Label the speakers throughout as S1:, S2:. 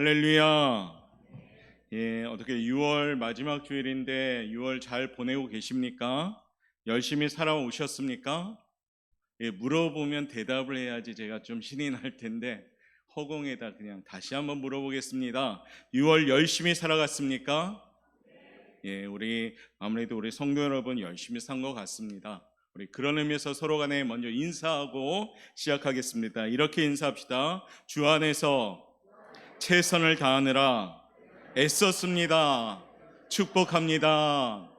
S1: 할렐루야. 예, 어떻게 6월 마지막 주일인데 6월 잘 보내고 계십니까? 열심히 살아오셨습니까? 예, 물어보면 대답을 해야지 제가 좀 신이 날 텐데 허공에다 그냥 다시 한번 물어보겠습니다. 6월 열심히 살아갔습니까? 예, 아무래도 우리 성도 여러분 열심히 산 것 같습니다. 우리 그런 의미에서 서로 간에 먼저 인사하고 시작하겠습니다. 이렇게 인사합시다. 주 안에서 최선을 다하느라 애썼습니다. 축복합니다.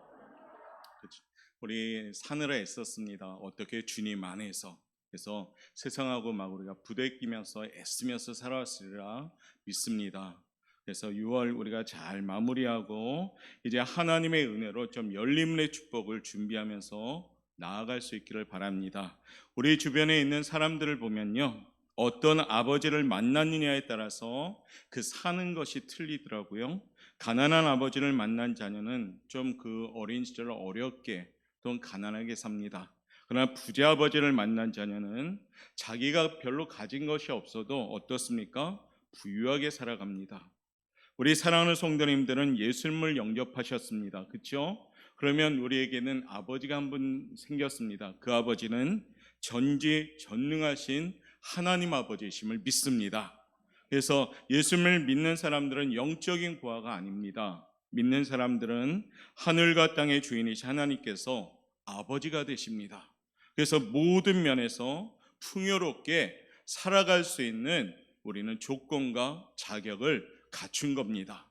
S1: 그렇죠. 우리 사느라 애썼습니다. 어떻게 주님 안에서. 그래서 세상하고 막 우리가 부대끼면서 애쓰면서 살아왔으리라 믿습니다. 그래서 6월 우리가 잘 마무리하고 이제 하나님의 은혜로 좀 열림의 축복을 준비하면서 나아갈 수 있기를 바랍니다. 우리 주변에 있는 사람들을 보면요, 어떤 아버지를 만났느냐에 따라서 그 사는 것이 틀리더라고요. 가난한 아버지를 만난 자녀는 좀 그 어린 시절을 어렵게 또는 가난하게 삽니다. 그러나 부자 아버지를 만난 자녀는 자기가 별로 가진 것이 없어도 어떻습니까? 부유하게 살아갑니다. 우리 사랑하는 성도님들은 예수님을 영접하셨습니다. 그렇죠? 그러면 우리에게는 아버지가 한 분 생겼습니다. 그 아버지는 전지전능하신 하나님 아버지이심을 믿습니다. 그래서 예수님을 믿는 사람들은 영적인 부하가 아닙니다. 믿는 사람들은 하늘과 땅의 주인이신 하나님께서 아버지가 되십니다. 그래서 모든 면에서 풍요롭게 살아갈 수 있는 우리는 조건과 자격을 갖춘 겁니다.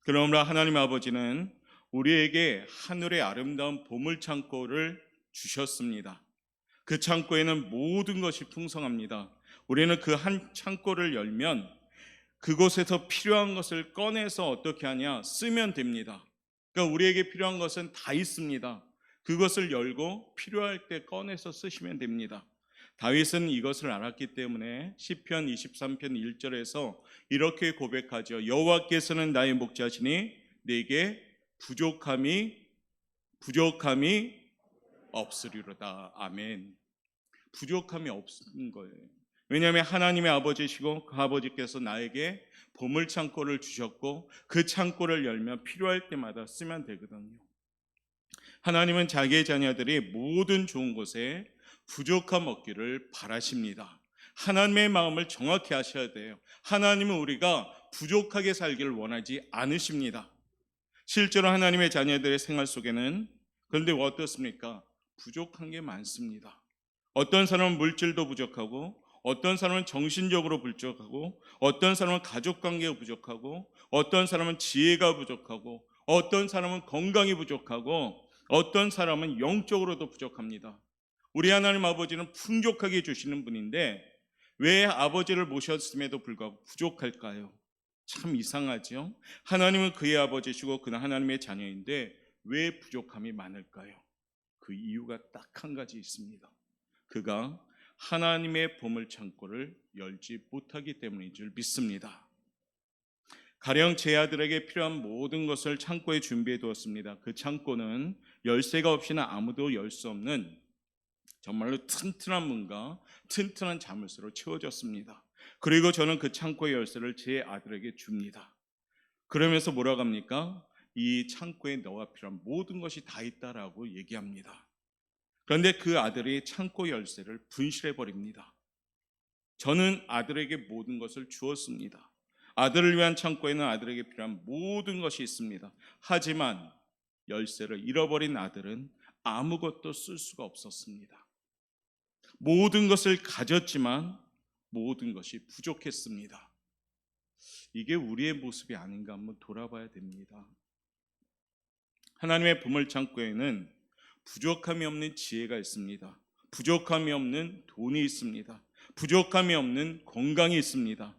S1: 그러므로 하나님 아버지는 우리에게 하늘의 아름다운 보물 창고를 주셨습니다. 그 창고에는 모든 것이 풍성합니다. 우리는 그 한 창고를 열면 그곳에서 필요한 것을 꺼내서 어떻게 하냐? 쓰면 됩니다. 그러니까 우리에게 필요한 것은 다 있습니다. 그것을 열고 필요할 때 꺼내서 쓰시면 됩니다. 다윗은 이것을 알았기 때문에 시편 23편 1절에서 이렇게 고백하죠. 여호와께서는 나의 목자시니 내게 부족함이 없으리로다. 아멘. 부족함이 없는 거예요. 왜냐하면 하나님의 아버지시고 그 아버지께서 나에게 보물창고를 주셨고 그 창고를 열면 필요할 때마다 쓰면 되거든요. 하나님은 자기의 자녀들이 모든 좋은 곳에 부족함 없기를 바라십니다. 하나님의 마음을 정확히 아셔야 돼요. 하나님은 우리가 부족하게 살기를 원하지 않으십니다. 실제로 하나님의 자녀들의 생활 속에는 그런데 어떻습니까? 부족한 게 많습니다. 어떤 사람은 물질도 부족하고 어떤 사람은 정신적으로 부족하고 어떤 사람은 가족관계가 부족하고 어떤 사람은 지혜가 부족하고 어떤 사람은 건강이 부족하고 어떤 사람은 영적으로도 부족합니다. 우리 하나님 아버지는 풍족하게 주시는 분인데 왜 아버지를 모셨음에도 불구하고 부족할까요? 참 이상하죠. 하나님은 그의 아버지시고 그는 하나님의 자녀인데 왜 부족함이 많을까요? 그 이유가 딱 한 가지 있습니다. 그가 하나님의 보물 창고를 열지 못하기 때문인 줄 믿습니다. 가령 제 아들에게 필요한 모든 것을 창고에 준비해 두었습니다. 그 창고는 열쇠가 없이는 아무도 열 수 없는 정말로 튼튼한 문과 튼튼한 자물쇠로 채워졌습니다. 그리고 저는 그 창고의 열쇠를 제 아들에게 줍니다. 그러면서 뭐라고 합니까? 이 창고에 너와 필요한 모든 것이 다 있다라고 얘기합니다. 그런데 그 아들이 창고 열쇠를 분실해 버립니다. 저는 아들에게 모든 것을 주었습니다. 아들을 위한 창고에는 아들에게 필요한 모든 것이 있습니다. 하지만 열쇠를 잃어버린 아들은 아무것도 쓸 수가 없었습니다. 모든 것을 가졌지만 모든 것이 부족했습니다. 이게 우리의 모습이 아닌가 한번 돌아봐야 됩니다. 하나님의 보물창고에는 부족함이 없는 지혜가 있습니다. 부족함이 없는 돈이 있습니다. 부족함이 없는 건강이 있습니다.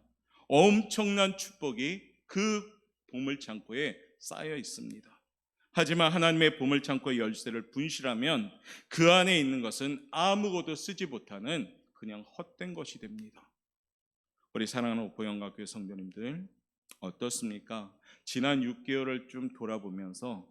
S1: 엄청난 축복이 그 보물창고에 쌓여 있습니다. 하지만 하나님의 보물창고의 열쇠를 분실하면 그 안에 있는 것은 아무것도 쓰지 못하는 그냥 헛된 것이 됩니다. 우리 사랑하는 보영과교회 성도님들 어떻습니까? 지난 6개월을 좀 돌아보면서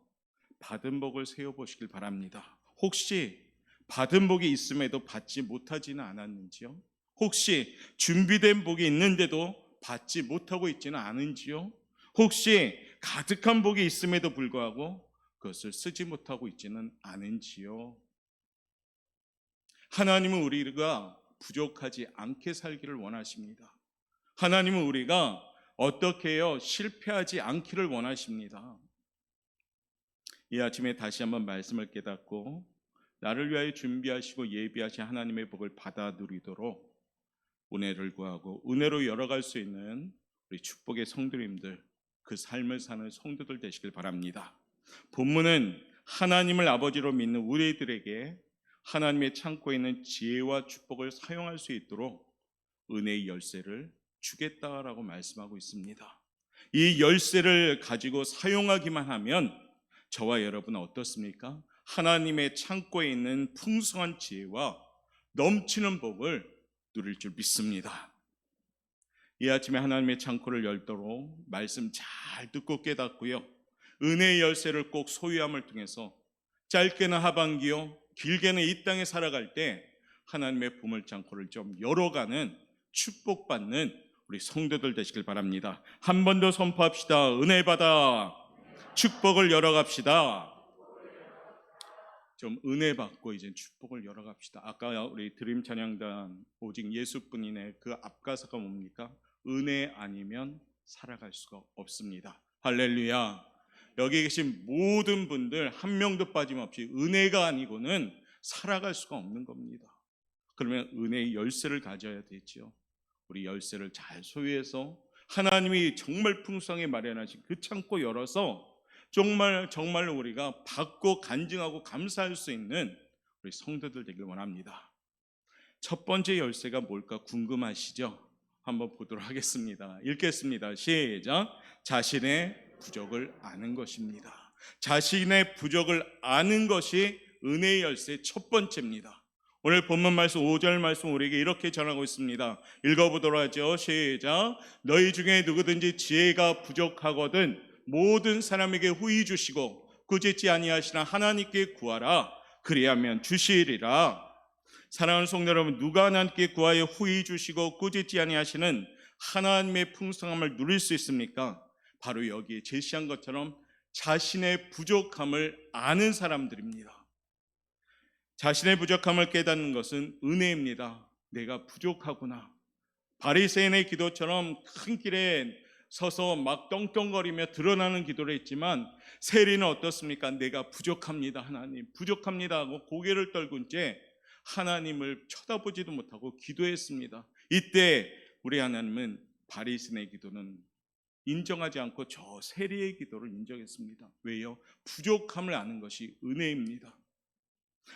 S1: 받은 복을 세어보시길 바랍니다. 혹시 받은 복이 있음에도 받지 못하지는 않았는지요? 혹시 준비된 복이 있는데도 받지 못하고 있지는 않은지요? 혹시 가득한 복이 있음에도 불구하고 그것을 쓰지 못하고 있지는 않은지요? 하나님은 우리가 부족하지 않게 살기를 원하십니다. 하나님은 우리가 어떻게 해요? 실패하지 않기를 원하십니다. 이 아침에 다시 한번 말씀을 깨닫고 나를 위하여 준비하시고 예비하신 하나님의 복을 받아 누리도록 은혜를 구하고 은혜로 열어갈 수 있는 우리 축복의 성도님들, 그 삶을 사는 성도들 되시길 바랍니다. 본문은 하나님을 아버지로 믿는 우리들에게 하나님의 창고에 있는 지혜와 축복을 사용할 수 있도록 은혜의 열쇠를 주겠다라고 말씀하고 있습니다. 이 열쇠를 가지고 사용하기만 하면 저와 여러분은 어떻습니까? 하나님의 창고에 있는 풍성한 지혜와 넘치는 복을 누릴 줄 믿습니다. 이 아침에 하나님의 창고를 열도록 말씀 잘 듣고 깨닫고요, 은혜의 열쇠를 꼭 소유함을 통해서 짧게는 하반기요, 길게는 이 땅에 살아갈 때 하나님의 보물창고를 좀 열어가는, 축복받는 우리 성도들 되시길 바랍니다. 한 번 더 선포합시다. 은혜 받아 축복을 열어갑시다. 좀 은혜 받고 이제 축복을 열어갑시다. 아까 우리 드림 찬양단 오직 예수뿐이네, 그 앞가사가 뭡니까? 은혜 아니면 살아갈 수가 없습니다. 할렐루야. 여기 계신 모든 분들 한 명도 빠짐없이 은혜가 아니고는 살아갈 수가 없는 겁니다. 그러면 은혜의 열쇠를 가져야 되죠. 우리 열쇠를 잘 소유해서 하나님이 정말 풍성하게 마련하신 그 창고 열어서 정말로 우리가 받고 간증하고 감사할 수 있는 우리 성도들 되길 원합니다. 첫 번째 열쇠가 뭘까 궁금하시죠? 한번 보도록 하겠습니다. 읽겠습니다. 시작. 자신의 부족을 아는 것입니다. 자신의 부족을 아는 것이 은혜의 열쇠의 첫 번째입니다. 오늘 본문 말씀 5절 말씀 우리에게 이렇게 전하고 있습니다. 읽어보도록 하죠. 시작. 너희 중에 누구든지 지혜가 부족하거든 모든 사람에게 후히 주시고 꾸짖지 아니하시나 하나님께 구하라. 그리하면 주시리라. 사랑하는 성도 여러분, 누가 하나님께 구하여 후히 주시고 꾸짖지 아니하시는 하나님의 풍성함을 누릴 수 있습니까? 바로 여기에 제시한 것처럼 자신의 부족함을 아는 사람들입니다. 자신의 부족함을 깨닫는 것은 은혜입니다. 내가 부족하구나. 바리새인의 기도처럼 큰 길에 서서 막 떵떵거리며 드러나는 기도를 했지만 세리는 어떻습니까? 내가 부족합니다. 하나님 부족합니다 하고 고개를 떨군 채 하나님을 쳐다보지도 못하고 기도했습니다. 이때 우리 하나님은 바리새인의 기도는 인정하지 않고 저 세리의 기도를 인정했습니다. 왜요? 부족함을 아는 것이 은혜입니다.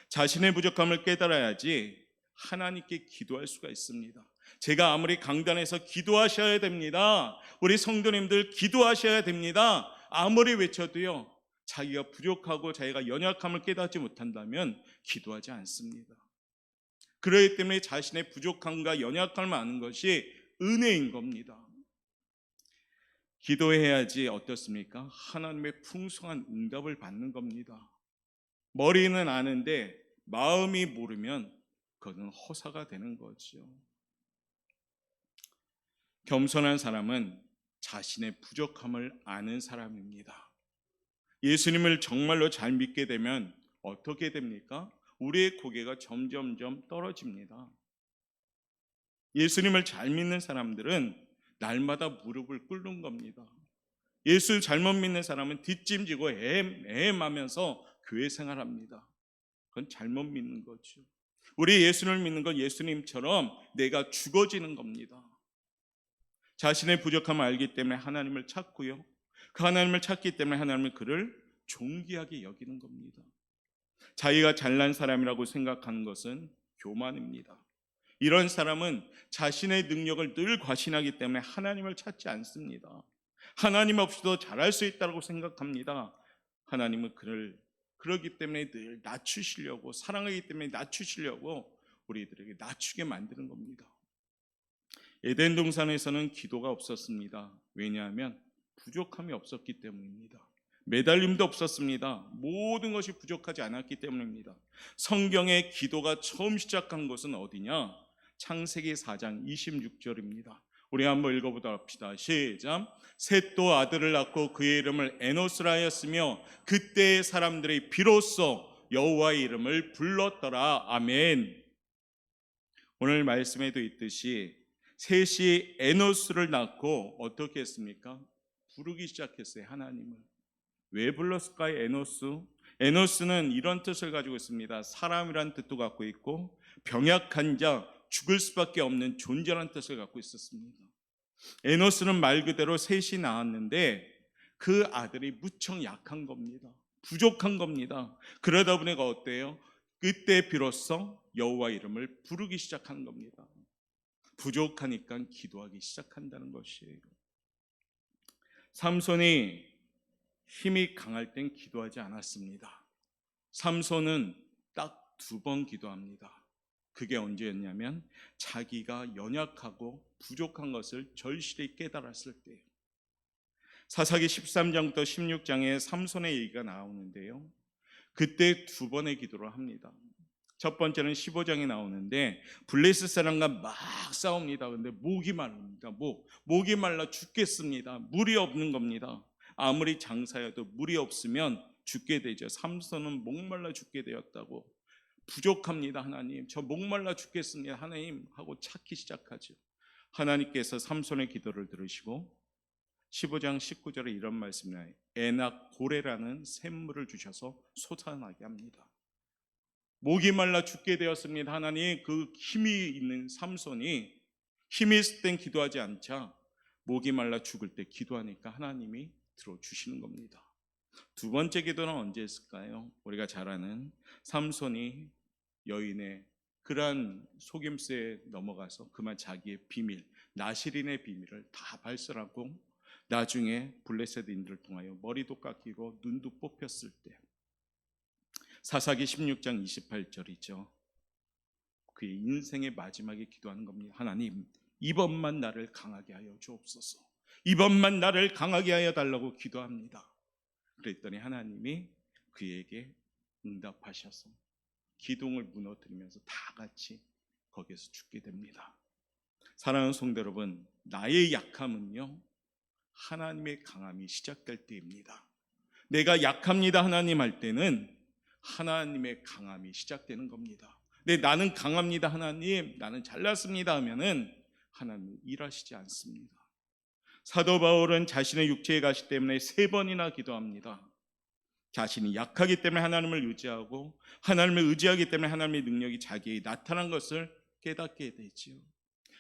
S1: 자신의 부족함을 깨달아야지 하나님께 기도할 수가 있습니다. 제가 아무리 강단에서 기도하셔야 됩니다, 우리 성도님들 기도하셔야 됩니다, 아무리 외쳐도요, 자기가 부족하고 자기가 연약함을 깨닫지 못한다면 기도하지 않습니다. 그렇기 때문에 자신의 부족함과 연약함을 아는 것이 은혜인 겁니다. 기도해야지 어떻습니까? 하나님의 풍성한 응답을 받는 겁니다. 머리는 아는데 마음이 모르면 그것은 허사가 되는 거죠. 겸손한 사람은 자신의 부족함을 아는 사람입니다. 예수님을 정말로 잘 믿게 되면 어떻게 됩니까? 우리의 고개가 점점점 떨어집니다. 예수님을 잘 믿는 사람들은 날마다 무릎을 꿇는 겁니다. 예수를 잘못 믿는 사람은 뒷짐지고 애매하면서 교회 생활합니다. 그건 잘못 믿는 거죠. 우리 예수를 믿는 건 예수님처럼 내가 죽어지는 겁니다. 자신의 부족함을 알기 때문에 하나님을 찾고요, 그 하나님을 찾기 때문에 하나님은 그를 존귀하게 여기는 겁니다. 자기가 잘난 사람이라고 생각하는 것은 교만입니다. 이런 사람은 자신의 능력을 늘 과신하기 때문에 하나님을 찾지 않습니다. 하나님 없이도 잘할 수 있다고 생각합니다. 하나님은 그를 그러기 때문에 늘 낮추시려고, 사랑하기 때문에 낮추시려고 우리들에게 낮추게 만드는 겁니다. 에덴 동산에서는 기도가 없었습니다. 왜냐하면 부족함이 없었기 때문입니다. 매달림도 없었습니다. 모든 것이 부족하지 않았기 때문입니다. 성경의 기도가 처음 시작한 것은 어디냐? 창세기 4장 26절입니다. 우리 한번 읽어보도록 합시다. 시작. 셋도 아들을 낳고 그의 이름을 에노스라 하였으며 그때의 사람들이 비로소 여호와의 이름을 불렀더라. 아멘. 오늘 말씀에도 있듯이 셋이 에노스를 낳고 어떻게 했습니까? 부르기 시작했어요. 하나님을. 왜 불렀을까요? 에노스는 이런 뜻을 가지고 있습니다. 사람이란 뜻도 갖고 있고 병약한 자, 죽을 수밖에 없는 존재라는 뜻을 갖고 있었습니다. 에노스는 말 그대로 셋이 낳았는데 그 아들이 무척 약한 겁니다. 부족한 겁니다. 그러다 보니까 어때요? 그때 비로소 여호와 이름을 부르기 시작한 겁니다. 부족하니까 기도하기 시작한다는 것이에요. 삼손이 힘이 강할 땐 기도하지 않았습니다. 삼손은 딱 2번 기도합니다. 그게 언제였냐면 자기가 연약하고 부족한 것을 절실히 깨달았을 때예요. 사사기 13장부터 16장에 삼손의 얘기가 나오는데요, 그때 2번의 기도를 합니다. 첫 번째는 15장에 나오는데 블레셋 사람과 막 싸웁니다. 근데 목이 마릅니다. 목이 말라 죽겠습니다. 물이 없는 겁니다. 아무리 장사여도 물이 없으면 죽게 되죠. 삼손은 목말라 죽게 되었다고. 부족합니다. 하나님, 저 목말라 죽겠습니다. 하나님 하고 찾기 시작하죠. 하나님께서 삼손의 기도를 들으시고 15장 19절에 이런 말씀이 나요. 에낙 고레라는 샘물을 주셔서 솟아나게 합니다. 목이 말라 죽게 되었습니다. 하나님, 그 힘이 있는 삼손이 힘이 있을 땐 기도하지 않자 목이 말라 죽을 때 기도하니까 하나님이 들어주시는 겁니다. 2번째 기도는 언제 했을까요? 우리가 잘 아는 삼손이 여인의 그러한 속임수에 넘어가서 그만 자기의 비밀, 나시린의 비밀을 다 발설하고 나중에 블레셋인들을 통하여 머리도 깎이고 눈도 뽑혔을 때, 사사기 16장 28절이죠. 그의 인생의 마지막에 기도하는 겁니다. 하나님, 이번만 나를 강하게 하여 주옵소서. 이번만 나를 강하게 하여 달라고 기도합니다. 그랬더니 하나님이 그에게 응답하셔서 기둥을 무너뜨리면서 다 같이 거기에서 죽게 됩니다. 사랑하는 성도 여러분, 나의 약함은요, 하나님의 강함이 시작될 때입니다. 내가 약합니다 하나님 할 때는 하나님의 강함이 시작되는 겁니다. 네, 나는 강합니다 하나님, 나는 잘났습니다 하면은 하나님은 일하시지 않습니다. 사도 바울은 자신의 육체의 가시 때문에 3번이나 기도합니다. 자신이 약하기 때문에 하나님을 의지하고 하나님을 의지하기 때문에 하나님의 능력이 자기에게 나타난 것을 깨닫게 되지요.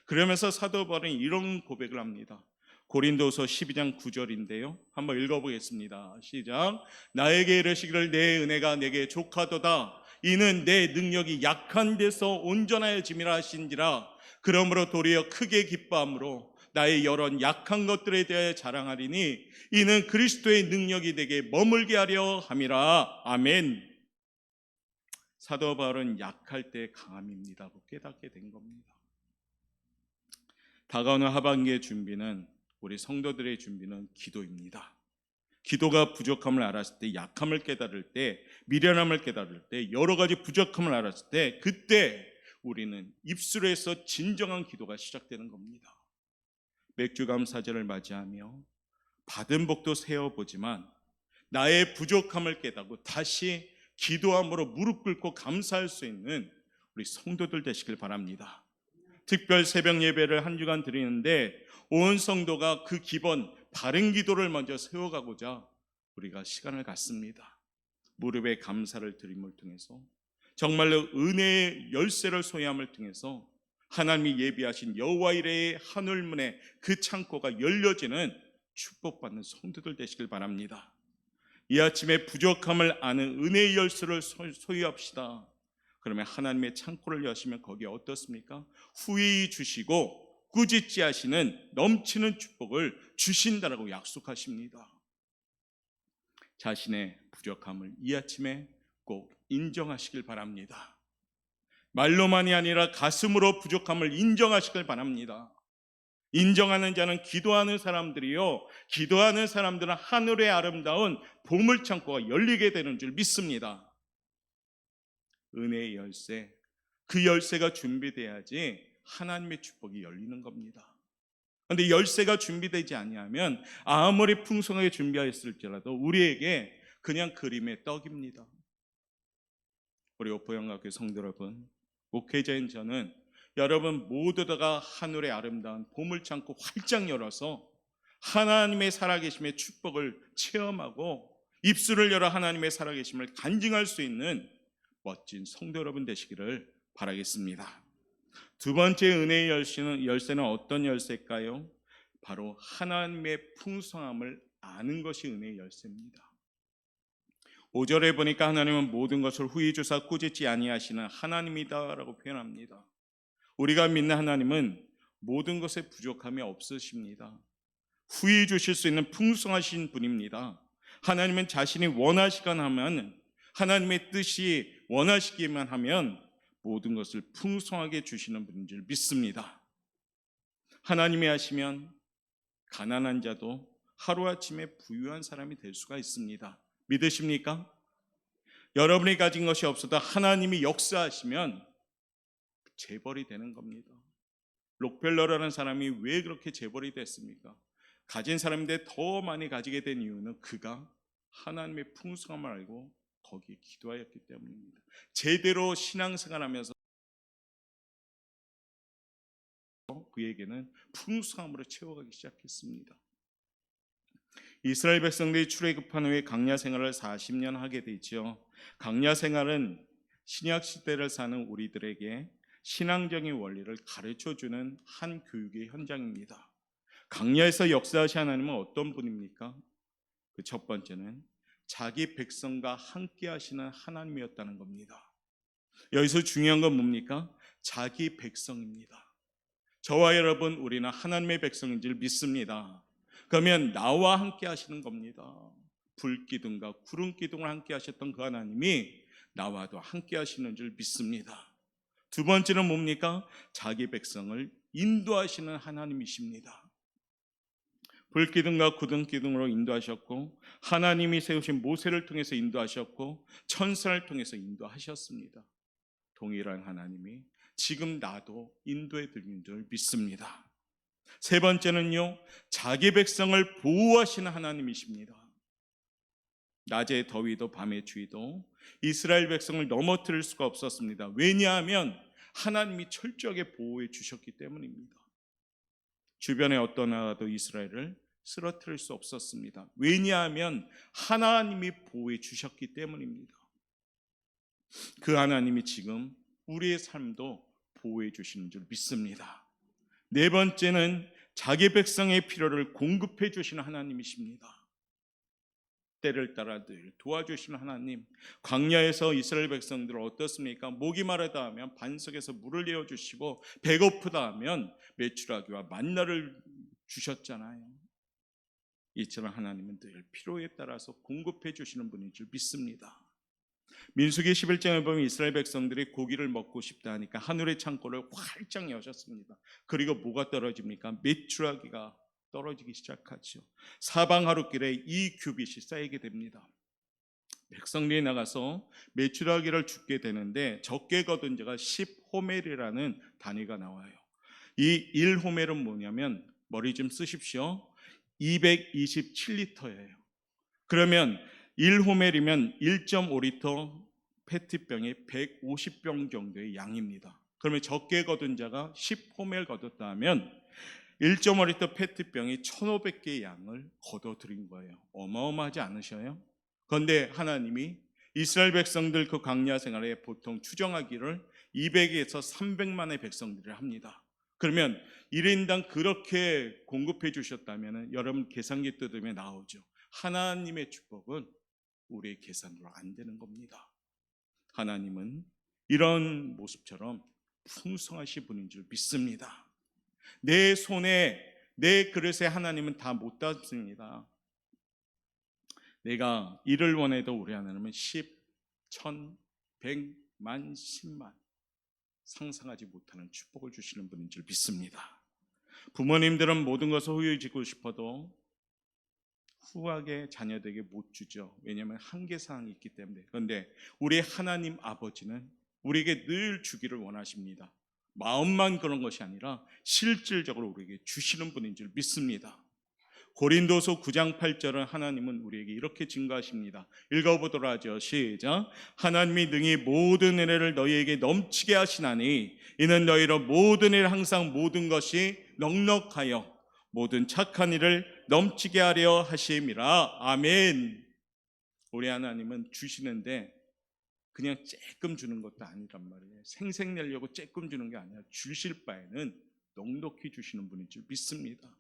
S1: 그러면서 사도 바울은 이런 고백을 합니다. 고린도서 12장 9절인데요, 한번 읽어보겠습니다. 시작. 나에게 이르시기를 내 은혜가 내게 족하도다. 이는 내 능력이 약한 데서 온전하여짐이라 하신지라. 그러므로 도리어 크게 기뻐함으로 나의 여러 약한 것들에 대해 자랑하리니 이는 그리스도의 능력이 내게 머물게 하려 함이라. 아멘. 사도 바울은 약할 때 강함입니다고 깨닫게 된 겁니다. 다가오는 하반기의 준비는, 우리 성도들의 준비는 기도입니다. 기도가 부족함을 알았을 때, 약함을 깨달을 때, 미련함을 깨달을 때, 여러 가지 부족함을 알았을 때, 그때 우리는 입술에서 진정한 기도가 시작되는 겁니다. 맥주 감사절을 맞이하며 받은 복도 세어보지만 나의 부족함을 깨닫고 다시 기도함으로 무릎 꿇고 감사할 수 있는 우리 성도들 되시길 바랍니다. 특별 새벽 예배를 한 주간 드리는데 온 성도가 그 기본 바른 기도를 먼저 세워가고자 우리가 시간을 갖습니다. 무릎에 감사를 드림을 통해서 정말로 은혜의 열쇠를 소유함을 통해서 하나님이 예비하신 여호와 이레의 하늘문에 그 창고가 열려지는 축복받는 성도들 되시길 바랍니다. 이 아침에 부족함을 아는 은혜의 열쇠를 소유합시다. 그러면 하나님의 창고를 여시면 거기에 어떻습니까? 후히 주시고 꾸짖지 하시는 넘치는 축복을 주신다라고 약속하십니다. 자신의 부족함을 이 아침에 꼭 인정하시길 바랍니다. 말로만이 아니라 가슴으로 부족함을 인정하시길 바랍니다. 인정하는 자는 기도하는 사람들이요, 기도하는 사람들은 하늘의 아름다운 보물창고가 열리게 되는 줄 믿습니다. 은혜의 열쇠, 그 열쇠가 준비돼야지 하나님의 축복이 열리는 겁니다. 그런데 열쇠가 준비되지 아니하면 아무리 풍성하게 준비하였을지라도 우리에게 그냥 그림의 떡입니다. 우리 오포영학교 성도 여러분, 목회자인 저는 여러분 모두가 하늘의 아름다운 보물창고 활짝 열어서 하나님의 살아계심의 축복을 체험하고 입술을 열어 하나님의 살아계심을 간증할 수 있는 멋진 성도 여러분 되시기를 바라겠습니다. 두 번째 은혜의 열쇠는 어떤 열쇠일까요? 바로 하나님의 풍성함을 아는 것이 은혜의 열쇠입니다. 5절에 보니까 하나님은 모든 것을 후히 주사 꾸짖지 아니하시는 하나님이다라고 표현합니다. 우리가 믿는 하나님은 모든 것에 부족함이 없으십니다. 후히 주실 수 있는 풍성하신 분입니다. 하나님은 자신이 원하시거나 하면, 하나님의 뜻이 원하시기만 하면 모든 것을 풍성하게 주시는 분인 줄 믿습니다. 하나님이 하시면 가난한 자도 하루아침에 부유한 사람이 될 수가 있습니다. 믿으십니까? 여러분이 가진 것이 없어도 하나님이 역사하시면 재벌이 되는 겁니다. 록펠러라는 사람이 왜 그렇게 재벌이 됐습니까? 가진 사람인데 더 많이 가지게 된 이유는 그가 하나님의 풍성함을 알고 거기에 기도하였기 때문입니다. 제대로 신앙생활하면서 그에게는 풍성함으로 채워가기 시작했습니다. 이스라엘 백성들이 출애굽한 후에 광야 생활을 40년 하게 되죠. 광야 생활은 신약 시대를 사는 우리들에게 신앙적인 원리를 가르쳐주는 한 교육의 현장입니다. 광야에서 역사하신 하나님은 어떤 분입니까? 그 첫 번째는 자기 백성과 함께 하시는 하나님이었다는 겁니다. 여기서 중요한 건 뭡니까? 자기 백성입니다. 저와 여러분, 우리는 하나님의 백성인 줄 믿습니다. 그러면 나와 함께 하시는 겁니다. 불기둥과 구름기둥을 함께 하셨던 그 하나님이 나와도 함께 하시는 줄 믿습니다. 두 번째는 뭡니까? 자기 백성을 인도하시는 하나님이십니다. 불기둥과 구름기둥으로 인도하셨고, 하나님이 세우신 모세를 통해서 인도하셨고, 천사를 통해서 인도하셨습니다. 동일한 하나님이 지금 나도 인도해 드리는 줄 믿습니다. 세 번째는요, 자기 백성을 보호하시는 하나님이십니다. 낮의 더위도 밤의 추위도 이스라엘 백성을 넘어뜨릴 수가 없었습니다. 왜냐하면 하나님이 철저하게 보호해 주셨기 때문입니다. 주변의 어떤 나라도 이스라엘을 쓰러뜨릴 수 없었습니다. 왜냐하면 하나님이 보호해 주셨기 때문입니다. 그 하나님이 지금 우리의 삶도 보호해 주시는 줄 믿습니다. 네 번째는 자기 백성의 필요를 공급해 주시는 하나님이십니다. 때를 따라 늘 도와주시는 하나님. 광야에서 이스라엘 백성들은 어떻습니까? 목이 마르다 하면 반석에서 물을 내어주시고, 배고프다 하면 메추라기와 만나를 주셨잖아요. 이처럼 하나님은 늘 필요에 따라서 공급해 주시는 분인 줄 믿습니다. 민수기 11장에 보면 이스라엘 백성들이 고기를 먹고 싶다 하니까 하늘의 창고를 활짝 여셨습니다. 그리고 뭐가 떨어집니까? 메추라기가 떨어지기 시작하죠. 사방 하루길에 2규빗이 쌓이게 됩니다. 백성들이 나가서 메추라기를 줍게 되는데 적게 거둔 자가 10호멜이라는 단위가 나와요. 이 1호멜은 뭐냐면, 머리 좀 쓰십시오. 227리터예요. 그러면 1호멜이면 1.5리터 페트병이 150병 정도의 양입니다. 그러면 적게 거둔 자가 10호멜 거뒀다 하면 1.5리터 페트병이 1,500개의 양을 거둬들인 거예요. 어마어마하지 않으셔요? 그런데 하나님이 이스라엘 백성들 그 광야 생활에 보통 추정하기를 200에서 300만의 백성들을 합니다. 그러면 1인당 그렇게 공급해 주셨다면 여러분 계산기 뜯으면 나오죠. 하나님의 축복은 우리의 계산으로 안 되는 겁니다. 하나님은 이런 모습처럼 풍성하신 분인 줄 믿습니다. 내 손에, 내 그릇에 하나님은 다 못 담습니다. 내가 이를 원해도 우리 하나님은 10, 1000, 100만, 10만 상상하지 못하는 축복을 주시는 분인 줄 믿습니다. 부모님들은 모든 것을 후유지고 싶어도 후하게 자녀들에게 못 주죠. 왜냐하면 한계사항이 있기 때문에. 그런데 우리 하나님 아버지는 우리에게 늘 주기를 원하십니다. 마음만 그런 것이 아니라 실질적으로 우리에게 주시는 분인 줄 믿습니다. 고린도서 9장 8절은 하나님은 우리에게 이렇게 증거하십니다. 읽어보도록 하죠. 시작. 하나님이 능히 모든 은혜를 너희에게 넘치게 하시나니 이는 너희로 모든 일 항상 모든 것이 넉넉하여 모든 착한 일을 넘치게 하려 하심이라. 아멘. 우리 하나님은 주시는데 그냥 쬐끔 주는 것도 아니란 말이에요. 생색내려고 쬐끔 주는 게 아니라 주실 바에는 넉넉히 주시는 분인 줄 믿습니다.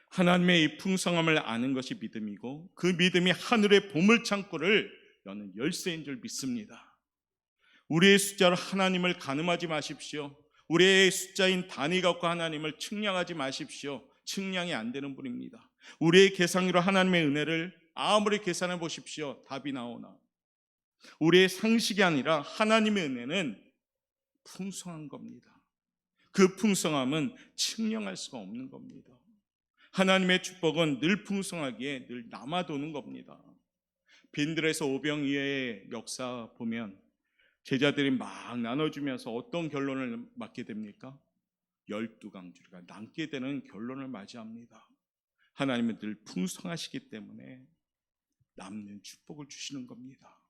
S1: 하나님의 이 풍성함을 아는 것이 믿음이고 그 믿음이 하늘의 보물창고를 여는 열쇠인 줄 믿습니다. 우리의 숫자로 하나님을 가늠하지 마십시오. 우리의 숫자인 단위 갖고 하나님을 측량하지 마십시오. 측량이 안 되는 분입니다. 우리의 계산으로 하나님의 은혜를 아무리 계산해 보십시오. 답이 나오나 우리의 상식이 아니라 하나님의 은혜는 풍성한 겁니다. 그 풍성함은 측량할 수가 없는 겁니다. 하나님의 축복은 늘 풍성하기에 늘 남아도는 겁니다. 빈들에서 오병이어의 역사 보면 제자들이 막 나눠주면서 어떤 결론을 맞게 됩니까? 12강주리가 남게 되는 결론을 맞이합니다. 하나님은 늘 풍성하시기 때문에 남는 축복을 주시는 겁니다.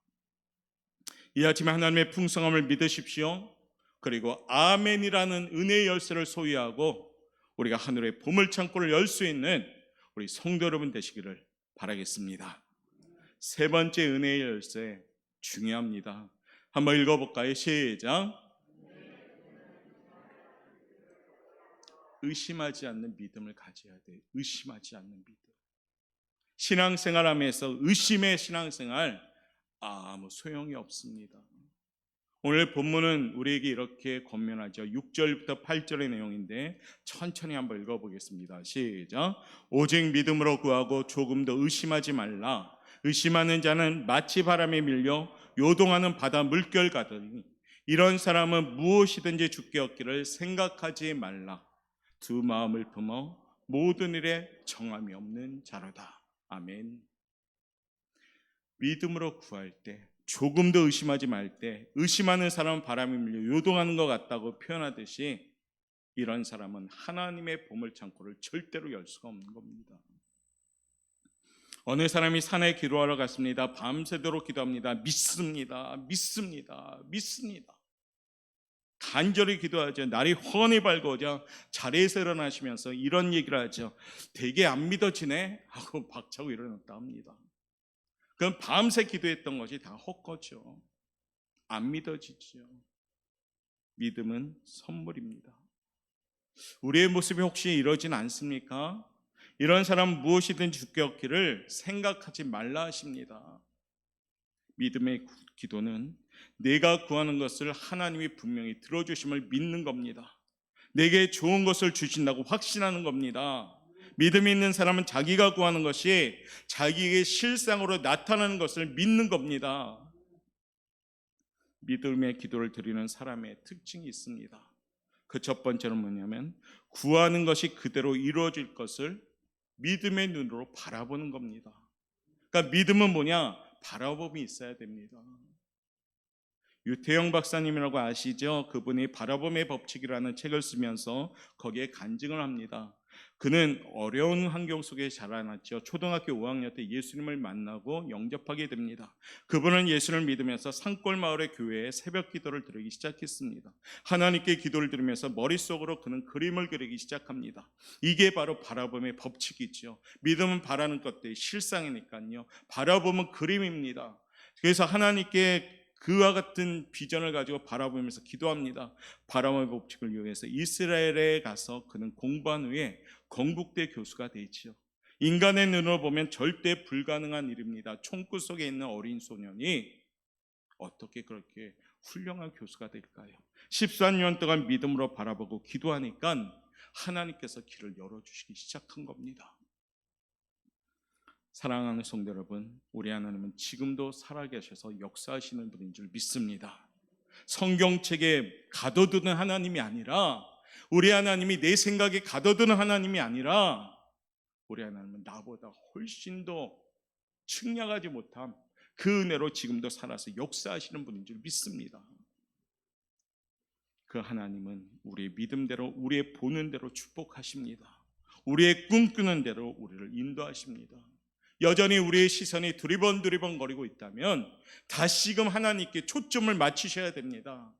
S1: 이 아침에 하나님의 풍성함을 믿으십시오. 그리고 아멘이라는 은혜의 열쇠를 소유하고 우리가 하늘의 보물창고를 열 수 있는 우리 성도 여러분 되시기를 바라겠습니다. 세 번째 은혜의 열쇠 중요합니다. 한번 읽어볼까요? 시작. 의심하지 않는 믿음을 가져야 돼요. 의심하지 않는 믿음. 신앙생활하면서 의심의 신앙생활 아무 소용이 없습니다. 오늘 본문은 우리에게 이렇게 권면하죠. 6절부터 8절의 내용인데 천천히 한번 읽어보겠습니다. 시작. 오직 믿음으로 구하고 조금 더 의심하지 말라. 의심하는 자는 마치 바람에 밀려 요동하는 바다 물결 같으니 이런 사람은 무엇이든지 주께 얻기를 생각하지 말라. 두 마음을 품어 모든 일에 정함이 없는 자로다. 아멘. 믿음으로 구할 때 조금 더 의심하지 말 때 의심하는 사람은 바람에 밀려 요동하는 것 같다고 표현하듯이 이런 사람은 하나님의 보물창고를 절대로 열 수가 없는 겁니다. 어느 사람이 산에 기도하러 갔습니다. 밤새도록 기도합니다. 믿습니다. 간절히 기도하죠. 날이 훤히 밝아오자 자리에서 일어나시면서 이런 얘기를 하죠. 되게 안 믿어지네 하고 박차고 일어났다 합니다. 그럼 밤새 기도했던 것이 다 헛거죠. 안 믿어지죠. 믿음은 선물입니다. 우리의 모습이 혹시 이러진 않습니까? 이런 사람은 무엇이든지 주께 얻기를 생각하지 말라 하십니다. 믿음의 기도는 내가 구하는 것을 하나님이 분명히 들어주심을 믿는 겁니다. 내게 좋은 것을 주신다고 확신하는 겁니다. 믿음이 있는 사람은 자기가 구하는 것이 자기의 실상으로 나타나는 것을 믿는 겁니다. 믿음의 기도를 드리는 사람의 특징이 있습니다. 그 첫 번째는 뭐냐면 구하는 것이 그대로 이루어질 것을 믿음의 눈으로 바라보는 겁니다. 그러니까 믿음은 뭐냐? 바라봄이 있어야 됩니다. 유태영 박사님이라고 아시죠? 그분이 바라봄의 법칙이라는 책을 쓰면서 거기에 간증을 합니다. 그는 어려운 환경 속에 자라났죠. 초등학교 5학년 때 예수님을 만나고 영접하게 됩니다. 그분은 예수를 믿으면서 산골 마을의 교회에 새벽 기도를 드리기 시작했습니다. 하나님께 기도를 드리면서 머릿속으로 그는 그림을 그리기 시작합니다. 이게 바로 바라봄의 법칙이죠. 믿음은 바라는 것들이 실상이니까요. 바라봄은 그림입니다. 그래서 하나님께 그와 같은 비전을 가지고 바라보면서 기도합니다. 바라봄의 법칙을 이용해서 이스라엘에 가서 그는 공부한 후에 건국대 교수가 되지요. 인간의 눈으로 보면 절대 불가능한 일입니다. 총구 속에 있는 어린 소년이 어떻게 그렇게 훌륭한 교수가 될까요? 14년 동안 믿음으로 바라보고 기도하니까 하나님께서 길을 열어주시기 시작한 겁니다. 사랑하는 성도 여러분, 우리 하나님은 지금도 살아계셔서 역사하시는 분인 줄 믿습니다. 성경책에 가둬두는 하나님이 아니라, 우리 하나님이 내 생각에 가둬두는 하나님이 아니라, 우리 하나님은 나보다 훨씬 더 측량하지 못한 그 은혜로 지금도 살아서 역사하시는 분인 줄 믿습니다. 그 하나님은 우리의 믿음대로, 우리의 보는 대로 축복하십니다. 우리의 꿈꾸는 대로 우리를 인도하십니다. 여전히 우리의 시선이 두리번두리번 거리고 있다면 다시금 하나님께 초점을 맞추셔야 됩니다.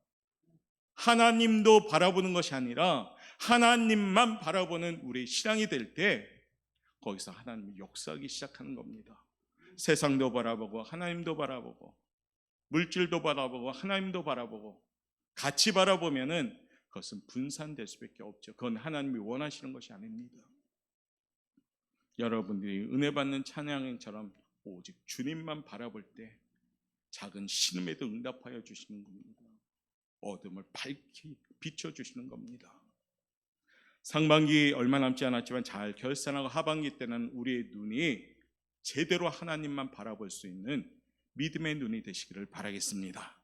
S1: 하나님도 바라보는 것이 아니라 하나님만 바라보는 우리의 신앙이 될 때 거기서 하나님이 역사하기 시작하는 겁니다. 세상도 바라보고 하나님도 바라보고 물질도 바라보고 하나님도 바라보고 같이 바라보면은 그것은 분산될 수밖에 없죠. 그건 하나님이 원하시는 것이 아닙니다. 여러분들이 은혜 받는 찬양처럼 오직 주님만 바라볼 때 작은 신음에도 응답하여 주시는 겁니다. 어둠을 밝히 비춰주시는 겁니다. 상반기 얼마 남지 않았지만 잘 결산하고 하반기 때는 우리의 눈이 제대로 하나님만 바라볼 수 있는 믿음의 눈이 되시기를 바라겠습니다.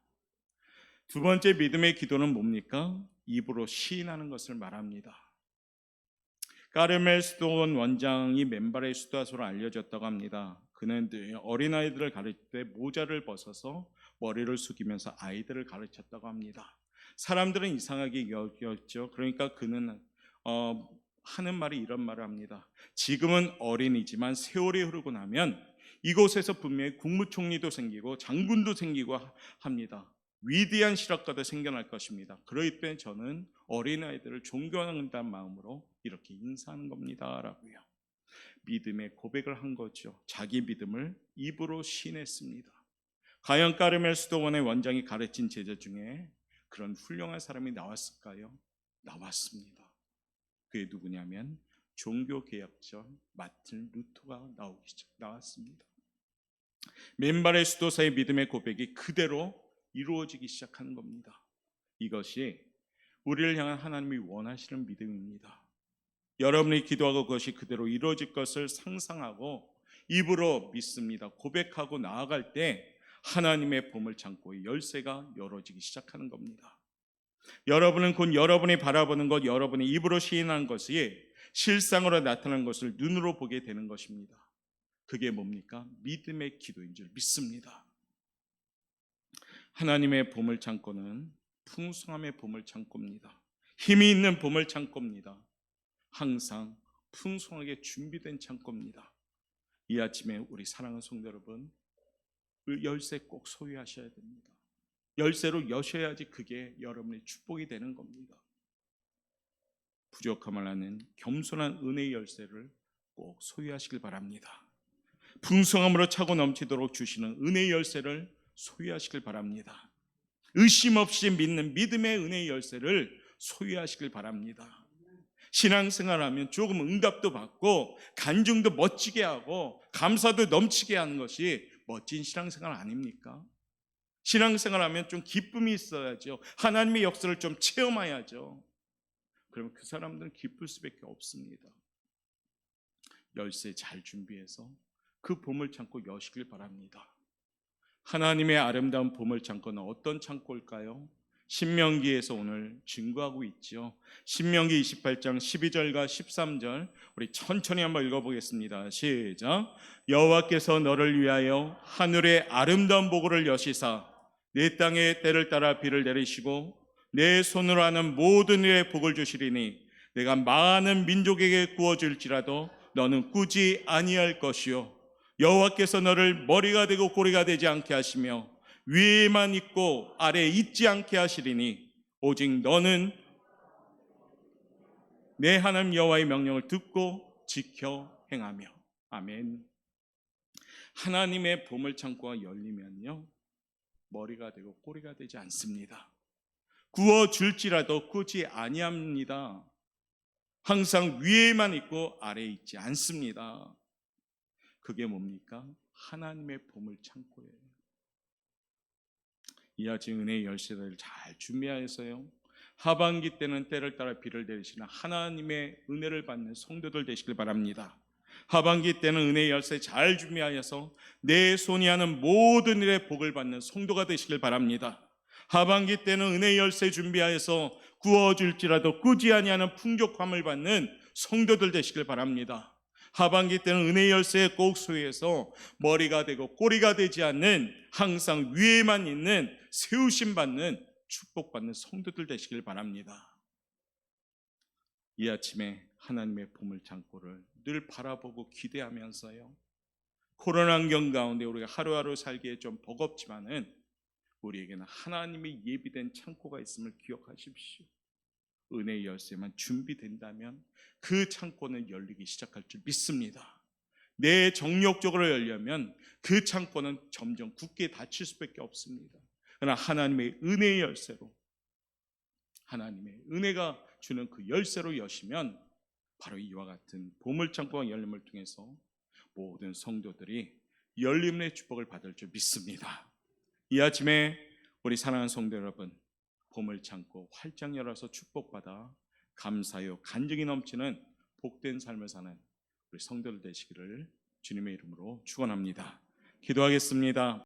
S1: 두 번째 믿음의 기도는 뭡니까? 입으로 시인하는 것을 말합니다. 까르멜 수도원 원장이 맨발의 수다소로 알려졌다고 합니다. 그는 어린아이들을 가르칠 때 모자를 벗어서 머리를 숙이면서 아이들을 가르쳤다고 합니다. 사람들은 이상하게 여겼죠. 그러니까 그는 하는 말이 이런 말을 합니다. 지금은 어린이지만 세월이 흐르고 나면 이곳에서 분명히 국무총리도 생기고 장군도 생기고 합니다. 위대한 실학가도 생겨날 것입니다. 그러기 때문에 저는 어린아이들을 존경한다는 마음으로 이렇게 인사하는 겁니다 라고요. 믿음의 고백을 한 거죠. 자기 믿음을 입으로 시인했습니다. 과연 까르멜 수도원의 원장이 가르친 제자 중에 그런 훌륭한 사람이 나왔을까요? 나왔습니다. 그게 누구냐면 종교개혁자 마틴 루터가 나왔습니다. 맨발의 수도사의 믿음의 고백이 그대로 이루어지기 시작하는 겁니다. 이것이 우리를 향한 하나님이 원하시는 믿음입니다. 여러분이 기도하고 그것이 그대로 이루어질 것을 상상하고 입으로 믿습니다. 고백하고 나아갈 때 하나님의 보물창고의 열쇠가 열어지기 시작하는 겁니다. 여러분은 곧 여러분이 바라보는 것, 여러분이 입으로 시인하는 것이 실상으로 나타나는 것을 눈으로 보게 되는 것입니다. 그게 뭡니까? 믿음의 기도인 줄 믿습니다. 하나님의 보물창고는 풍성함의 보물창고입니다. 힘이 있는 보물창고입니다. 항상 풍성하게 준비된 창고입니다. 이 아침에 우리 사랑하는 성도 여러분, 그 열쇠 꼭 소유하셔야 됩니다. 열쇠로 여셔야지 그게 여러분의 축복이 되는 겁니다. 부족함을 아는 겸손한 은혜의 열쇠를 꼭 소유하시길 바랍니다. 풍성함으로 차고 넘치도록 주시는 은혜의 열쇠를 소유하시길 바랍니다. 의심 없이 믿는 믿음의 은혜의 열쇠를 소유하시길 바랍니다. 신앙생활하면 조금 응답도 받고 간증도 멋지게 하고 감사도 넘치게 하는 것이 멋진 신앙생활 아닙니까? 신앙생활하면 좀 기쁨이 있어야죠. 하나님의 역사를 좀 체험해야죠. 그러면 그 사람들은 기쁠 수밖에 없습니다. 열쇠 잘 준비해서 그 보물창고 여시길 바랍니다. 하나님의 아름다운 보물창고는 어떤 창고일까요? 신명기에서 오늘 증거하고 있죠. 신명기 28장 12절과 13절 우리 천천히 한번 읽어보겠습니다. 시작. 여호와께서 너를 위하여 하늘의 아름다운 보고를 여시사 내 땅에 때를 따라 비를 내리시고 내 손으로 하는 모든 일에 복을 주시리니 내가 많은 민족에게 구워줄지라도 너는 꾸지 아니할 것이요 여호와께서 너를 머리가 되고 꼬리가 되지 않게 하시며 위에만 있고 아래에 있지 않게 하시리니 오직 너는 내 하나님 여호와의 명령을 듣고 지켜 행하며. 아멘. 하나님의 보물창고가 열리면요 머리가 되고 꼬리가 되지 않습니다. 구워줄지라도 꾸지 아니합니다. 항상 위에만 있고 아래에 있지 않습니다. 그게 뭡니까? 하나님의 보물창고예요. 이 아침 은혜의 열쇠를 잘 준비하여서요 하반기 때는 때를 따라 비를 내리시는 하나님의 은혜를 받는 성도들 되시길 바랍니다. 하반기 때는 은혜의 열쇠 잘 준비하여서 내 손이 하는 모든 일에 복을 받는 성도가 되시길 바랍니다. 하반기 때는 은혜의 열쇠 준비하여서 구워줄지라도 꾸지 아니하는 풍족함을 받는 성도들 되시길 바랍니다. 하반기 때는 은혜의 열쇠에 꼭 소유해서 머리가 되고 꼬리가 되지 않는 항상 위에만 있는 세우심 받는 축복받는 성도들 되시길 바랍니다. 이 아침에 하나님의 보물 창고를 늘 바라보고 기대하면서요, 코로나 환경 가운데 우리가 하루하루 살기에 좀 버겁지만은 우리에게는 하나님의 예비된 창고가 있음을 기억하십시오. 은혜의 열쇠만 준비된다면 그 창고는 열리기 시작할 줄 믿습니다. 내 정력적으로 열려면 그 창고는 점점 굳게 닫힐 수밖에 없습니다. 그러나 하나님의 은혜의 열쇠로, 하나님의 은혜가 주는 그 열쇠로 여시면 바로 이와 같은 보물창고가 열림을 통해서 모든 성도들이 열림의 축복을 받을 줄 믿습니다. 이 아침에 우리 사랑하는 성도 여러분, 보물창고 활짝 열어서 축복받아 감사요 간증이 넘치는 복된 삶을 사는 우리 성도들 되시기를 주님의 이름으로 축원합니다. 기도하겠습니다.